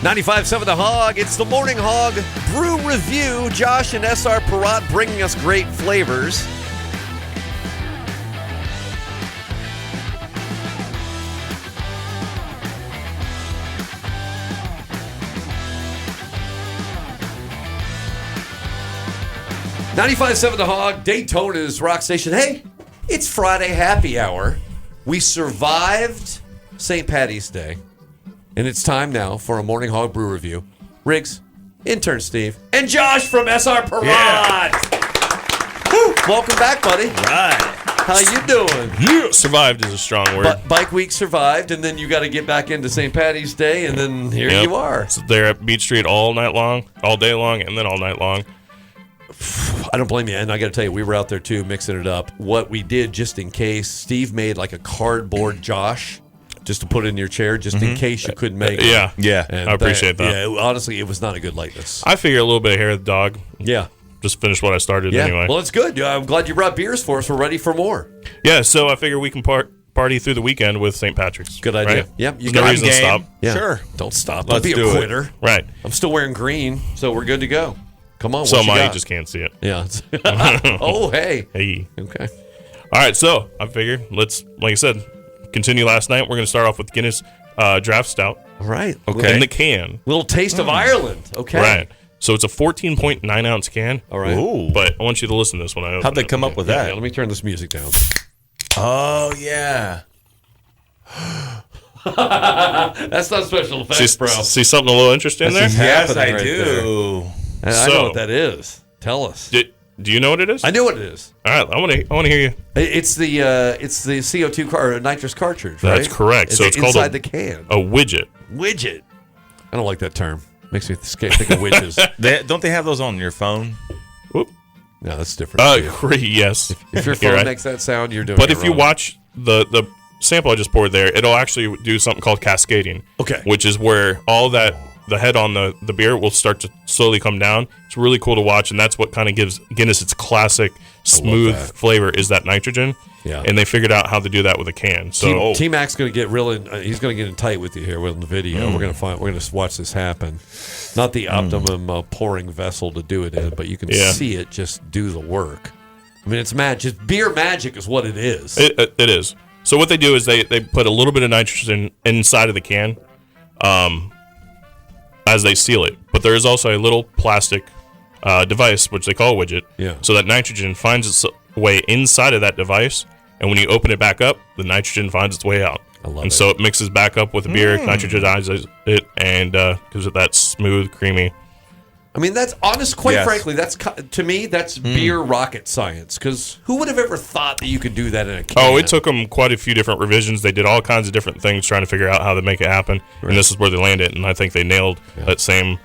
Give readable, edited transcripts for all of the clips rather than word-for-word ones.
95.7 The Hog. It's the Morning Hog Brew Review. Josh and SR Perrott bringing us great flavors. $95.7 The Hog, Daytona's rock station. Hey, it's Friday happy hour. We survived St. Paddy's Day, and it's time now for a Morning Hog Brew Review. Riggs, Intern Steve, and Josh from SR Perrott. Yeah. Woo, welcome back, buddy. Right. How you doing? Yeah. Survived is a strong word. Bike week survived, and then you got to get back into St. Paddy's Day, and then here you are. So they're at Beach Street all night long, all day long, and then all night long. I don't blame you, and I got to tell you, we were out there too, mixing it up. What we did, just in case, Steve made like a cardboard Josh, just to put in your chair, just in case you couldn't make it. Yeah. And I appreciate that. Yeah, honestly, it was not a good likeness. I figure a little bit of hair of the dog. Yeah. Just finish what I started anyway. Well, it's good. I'm glad you brought beers for us. We're ready for more. Yeah, so I figure we can party through the weekend with St. Patrick's. Good idea. Right? Yep. There's no reason to stop. Yeah. Sure. Don't stop. Let's Don't be do a it. quitter. Right. I'm still wearing green, so we're good to go. Come on. So what you you got? just can't see it. Yeah. Oh, hey. Hey. Okay. All right, so I figured let's, like I said, continue last night. We're going to start off with Guinness Draft Stout. All right. In the can. Little taste of Ireland. Okay. Right. So it's a 14.9 ounce can. All right. Ooh. But I want you to listen to this when I open How'd they it. come up with Yeah, that? let me turn this music down. Oh, yeah. That's not special effects, bro. See something a little interesting That's there? just Yes, happening I right do. I know what that is. Tell us. Do you know what it is? I know what it is. All right, I want to hear you. It's the CO2 nitrous cartridge, right? That's correct. So it's called inside the can. A widget. Widget. I don't like that term. Makes me think of witches. Don't they have those on your phone? Whoop. No, that's different. Yes. If your phone makes that sound, you're doing But it if you wrong. watch the sample I just poured there, it'll actually do something called cascading. Okay. Which is where all that the head on the beer will start to slowly come down. It's really cool to watch, and that's what kind of gives Guinness its classic smooth flavor is that nitrogen. Yeah. And they figured out how to do that with a can. So T-Mac's going to get he's going to get in tight with you here with the video. We're going to watch this happen. Not the optimum pouring vessel to do it in, but you can see it just do the work. I mean, it's magic. Beer magic is what it is. It is. So what they do is they put a little bit of nitrogen inside of the can as they seal it. But there is also a little plastic device, which they call a widget. Yeah. So that nitrogen finds its way inside of that device, and when you open it back up, the nitrogen finds its way out. I love and it. so it mixes back up with the beer, nitrogenizes it, and gives it that smooth, creamy. I mean, that's honest. Quite frankly, that's to me, that's beer rocket science. Because who would have ever thought that you could do that in a can? Oh, it took them quite a few different revisions. They did all kinds of different things trying to figure out how to make it happen. Right. And this is where they landed. And I think they nailed that same,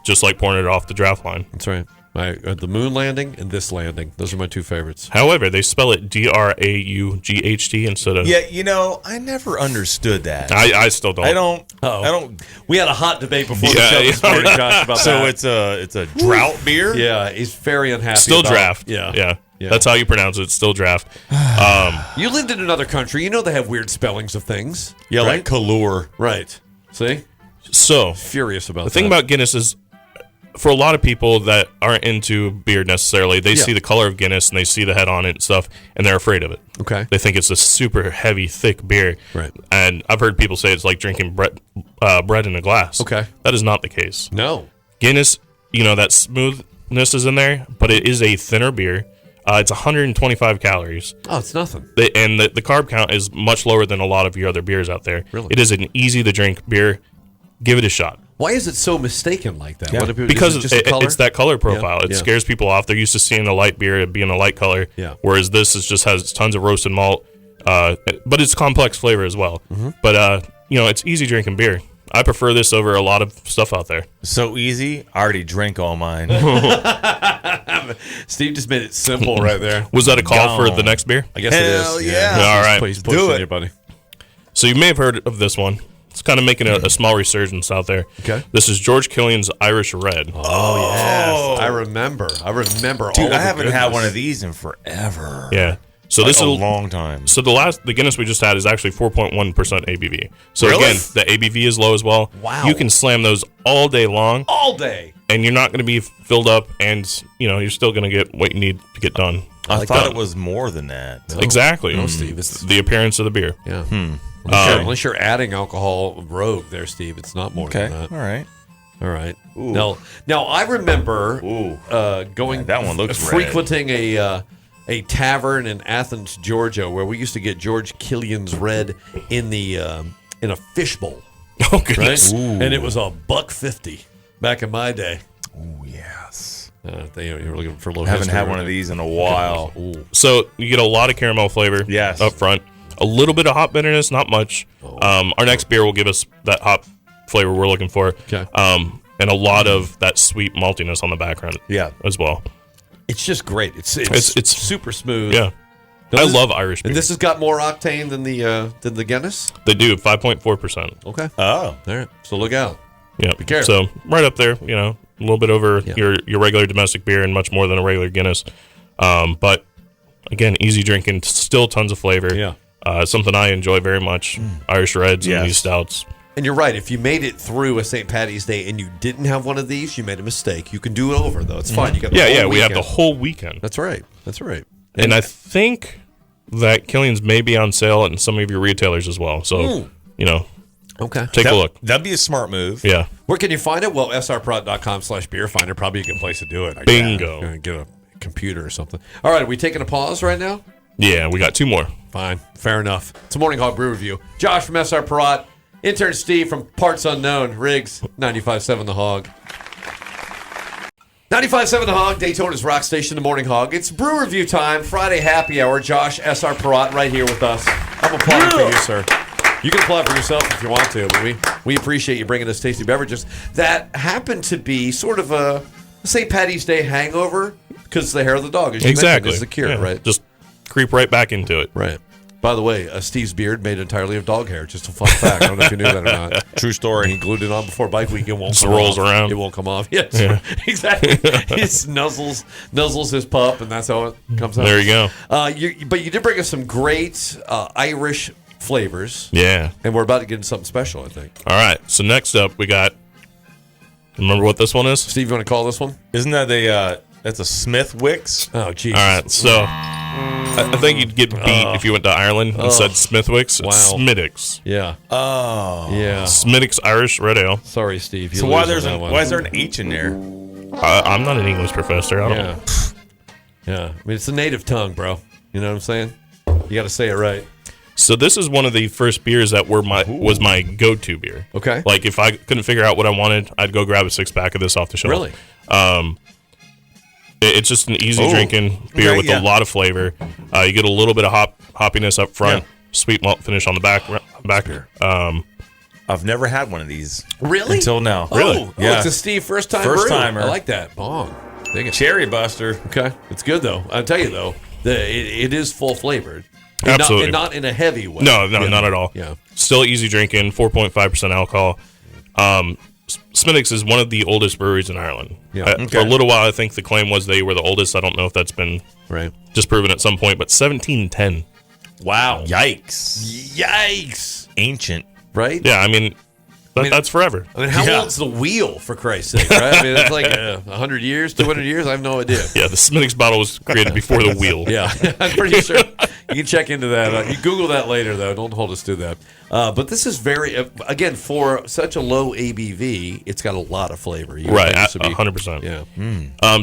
just like pouring it off the draft line. That's right. The moon landing and this landing. Those are my two favorites. However, they spell it DRAUGHT instead of... Yeah, I never understood that. I still don't. I don't. We had a hot debate before the show this morning, Josh, about that. So it's a drought beer? Yeah, he's very unhappy. Still draft. Yeah. That's how you pronounce it. It's still draft. You lived in another country. You know they have weird spellings of things. Yeah, right? like Kallur. Right. See? So, furious about the thing about Guinness is, for a lot of people that aren't into beer necessarily, they see the color of Guinness and they see the head on it and stuff, and they're afraid of it. Okay. They think it's a super heavy, thick beer. Right. And I've heard people say it's like drinking bread in a glass. Okay. That is not the case. No. Guinness, that smoothness is in there, but it is a thinner beer. It's 125 calories. Oh, it's nothing. And the carb count is much lower than a lot of your other beers out there. Really? It is an easy-to-drink beer. Give it a shot. Why is it so mistaken like that? Yeah. Because it's that color profile. It scares people off. They're used to seeing a light beer being a light color, whereas this just has tons of roasted malt, but it's complex flavor as well. Mm-hmm. But, it's easy drinking beer. I prefer this over a lot of stuff out there. So easy, I already drank all mine. Steve just made it simple right there. Was that a call for the next beer? I guess Hell it is. yeah. All right. Please do it, buddy. So you may have heard of this one. It's kind of making a small resurgence out there. Okay. This is George Killian's Irish Red. Oh, yes. I remember. Dude, I haven't had one of these in forever. Yeah. So this is a long time. So the Guinness we just had is actually 4.1% ABV. So Really? again, the ABV is low as well. Wow. You can slam those all day long. All day. And you're not going to be filled up, and you're still going to get what you need to get done. I thought it was more than that. No. Exactly. No, Steve. It's the appearance of the beer. Yeah. Unless you're adding alcohol rogue there, Steve, it's not more than that. All right. All right. Now I remember going. That one looks frequenting a tavern in Athens, Georgia, where we used to get George Killian's Red in a fishbowl. Oh goodness! Right? And it was $1.50 back in my day. Oh yes. You were looking for a little. I haven't had one of these in a while. So you get a lot of caramel flavor. Yes. Up front, a little bit of hop bitterness, not much. Our next beer will give us that hop flavor we're looking for. Okay. And a lot of that sweet maltiness on the background. Yeah. As well. It's just great. It's super smooth. Yeah. I love Irish beer. And this has got more octane than the Guinness? They do, 5.4%. Okay. Oh. All right. So look out. Yeah. Be careful. So right up there, a little bit over your regular domestic beer and much more than a regular Guinness. But again, easy drinking, still tons of flavor. Yeah. Something I enjoy very much. Irish Reds and these stouts. And you're right. If you made it through a St. Patty's Day and you didn't have one of these, you made a mistake. You can do it over, though. It's fine. You got the whole weekend. We have the whole weekend. That's right. That's right. And I think that Killian's may be on sale at some of your retailers as well. So, okay. Take a look. That'd be a smart move. Yeah. Where can you find it? Well, srprot.com/beer finder. Probably a good place to do it. Bingo. Get a computer or something. All right. Are we taking a pause right now? Yeah, we got 2 more. Fine. Fair enough. It's a Morning Hog Brew Review. Josh from SR Perrott. Intern Steve from Parts Unknown. Riggs, 95.7 The Hog. 95.7 The Hog, Daytona's rock station, the Morning Hog. It's brew review time, Friday happy hour. Josh, SR Perrott, right here with us. I'm applauding for you, sir. You can applaud for yourself if you want to, but we appreciate you bringing us tasty beverages that happen to be sort of a St. Patty's Day hangover because the hair of the dog, as you mentioned, is the cure, right? Just creep right back into it. Right. By the way, Steve's beard made entirely of dog hair. Just a fun fact. I don't know if you knew that or not. True story. He glued it on before bike week. It won't just come rolls off. around. It won't come off. Yes, exactly. He nuzzles his pup, and that's how it comes out. There you go. But you did bring us some great Irish flavors. Yeah. And we're about to get into something special, I think. All right. So next up, we got. Remember what this one is? Steve, you want to call this one? Isn't that that's a Smithwicks? Oh, geez. All right. So I think you'd get beat if you went to Ireland and said Smithwicks. Wow. Smithwicks. Yeah. Oh. Yeah. Smithwicks Irish Red Ale. Sorry, Steve. So why is there an H in there? I'm not an English professor. I don't know. Yeah. I mean, it's a native tongue, bro. You know what I'm saying? You got to say it right. So this is one of the first beers that was my go-to beer. Okay. Like if I couldn't figure out what I wanted, I'd go grab a 6-pack of this off the shelf. Really? It's just an easy drinking beer with a lot of flavor. You get a little bit of hoppiness up front, sweet malt finish on the back here. I've never had one of these. Really? Until now. Really? Yeah. It's a Steve first time First brew. timer. I like that. Bong. Dig it. Cherry Buster. Okay. It's good, though. I'll tell you, though, it is full flavored. Absolutely. Not in a heavy way. No, not at all. Yeah. Still easy drinking, 4.5% alcohol. Smithwicks is one of the oldest breweries in Ireland. Yeah. For a little while, I think the claim was they were the oldest. I don't know if that's been disproven at some point, but 1710. Wow. Yikes. Ancient. Right? Yeah, I mean, that's forever. I mean, how old's the wheel, for Christ's sake, right? I mean, it's like 100 years, 200 years? I have no idea. Yeah, the Smithwicks bottle was created before the wheel. Yeah, I'm pretty sure. You can check into that. You Google that later, though. Don't hold us to that. But this is very, again, for such a low ABV, it's got a lot of flavor. Right, 100%. Yeah.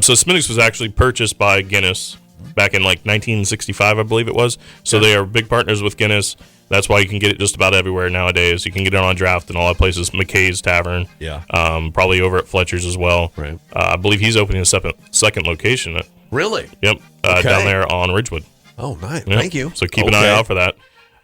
So Smithwicks was actually purchased by Guinness back in like 1965, I believe it was. So they are big partners with Guinness. That's why you can get it just about everywhere nowadays. You can get it on draft in all that places. McKay's Tavern. Yeah. Probably over at Fletcher's as well. Right. I believe he's opening a second location. Really? Yep. Down there on Ridgewood. Oh, nice. Yep. Thank you. So keep an eye out for that.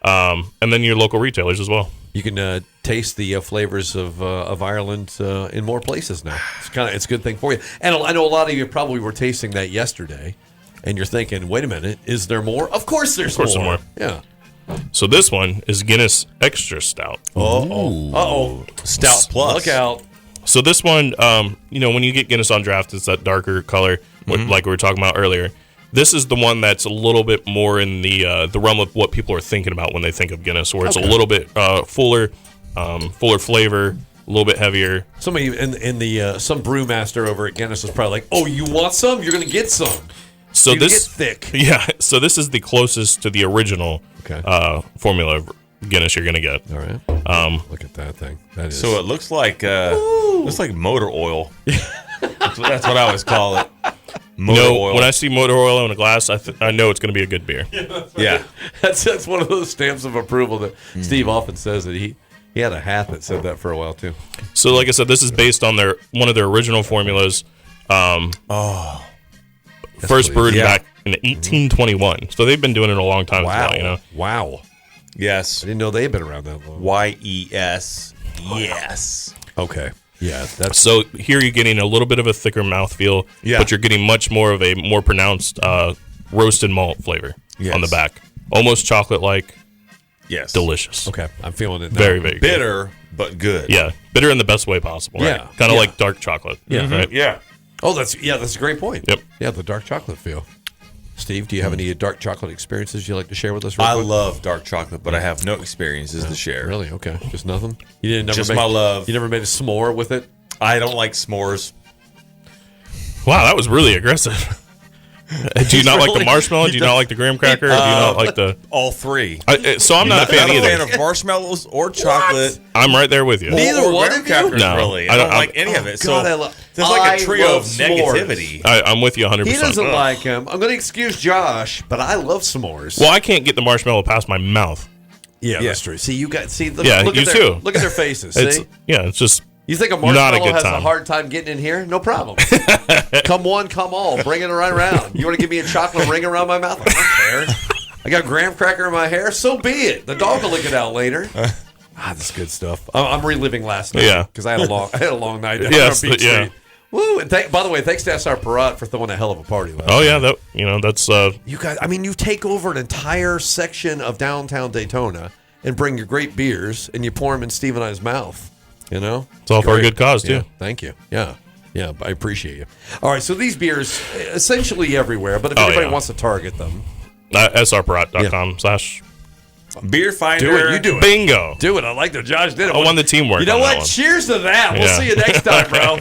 And then your local retailers as well. You can taste the flavors of Ireland in more places now. It's a good thing for you. And I know a lot of you probably were tasting that yesterday, and you're thinking, wait a minute, is there more? Of course there's more. Yeah. So this one is Guinness Extra Stout. Stout Plus. Look out. So this one, when you get Guinness on draft, it's that darker color, like we were talking about earlier. This is the one that's a little bit more in the realm of what people are thinking about when they think of Guinness, where it's a little bit fuller flavor, a little bit heavier. Somebody in the some brewmaster over at Guinness was probably like, "Oh, you want some? You're gonna get some." So this get thick. Yeah. So this is the closest to the original formula of Guinness you're gonna get. All right. Look at that thing. That is. So it looks like motor oil. That's what I always call it. Motor oil. When I see motor oil in a glass, I know it's going to be a good beer. Yeah. That's one of those stamps of approval that Steve often says that he had a hat that said that for a while too. So like I said, this is based on one of their original formulas. First brewed back in 1821. So they've been doing it a long time as well, you know. Wow. Yes. I didn't know they'd been around that long. YES. Yes. Okay. Yeah, that's so here you're getting a little bit of a thicker mouthfeel, but you're getting much more of a more pronounced roasted malt flavor on the back. Almost chocolate-like. Yes. Delicious. Okay. I'm feeling it now. Very, very bitter, good. But good. Yeah. Bitter in the best way possible. Yeah. Right? Kind of like dark chocolate. Yeah. Right? Yeah. Oh, that's a great point. Yep. Yeah, the dark chocolate feel. Steve, do you have any dark chocolate experiences you'd like to share with us? I love dark chocolate, but I have no experiences to share. Really? Okay. Just nothing? You didn't Just my love. You never made a s'more with it? I don't like s'mores. Wow, that was really aggressive. Do you not like the marshmallow? Do you not like the graham cracker? Or do you not like the all three? So I'm not a fan either. I'm not a fan of marshmallows or chocolate. I'm right there with you. Neither one of you? Crackers, No. really. I don't like any of it. God, So there's like a trio of negativity. I'm with you 100%. He doesn't like him. I'm going to excuse Josh, but I love s'mores. Well, I can't get the marshmallow past my mouth. Yeah, that's true. See, you got look you at too. Look at their faces. It's, See? It's just you think a marshmallow has a hard time getting in here? No problem. Come one, come all. Bring it right around. You want to give me a chocolate ring around my mouth? I don't care. I got graham cracker in my hair. So be it. The dog will lick it out later. That's good stuff. I'm reliving last night because I had a long night down on Beach Street. Woo! And by the way, thanks to SR Perrott for throwing a hell of a party last night. Yeah, that's you guys. I mean, you take over an entire section of downtown Daytona and bring your great beers and you pour them in Steve and I's mouth. You know, it's all for a good cause too. Yeah, thank you. Yeah, I appreciate you. All right, so these beers essentially everywhere, but if anybody wants to target them, srperrott.com/ Beer Finder. Do it. You do it. Bingo. Do it. I like that Josh did it. I won the teamwork. You know on what? That one. Cheers to that. We'll see you next time, bro.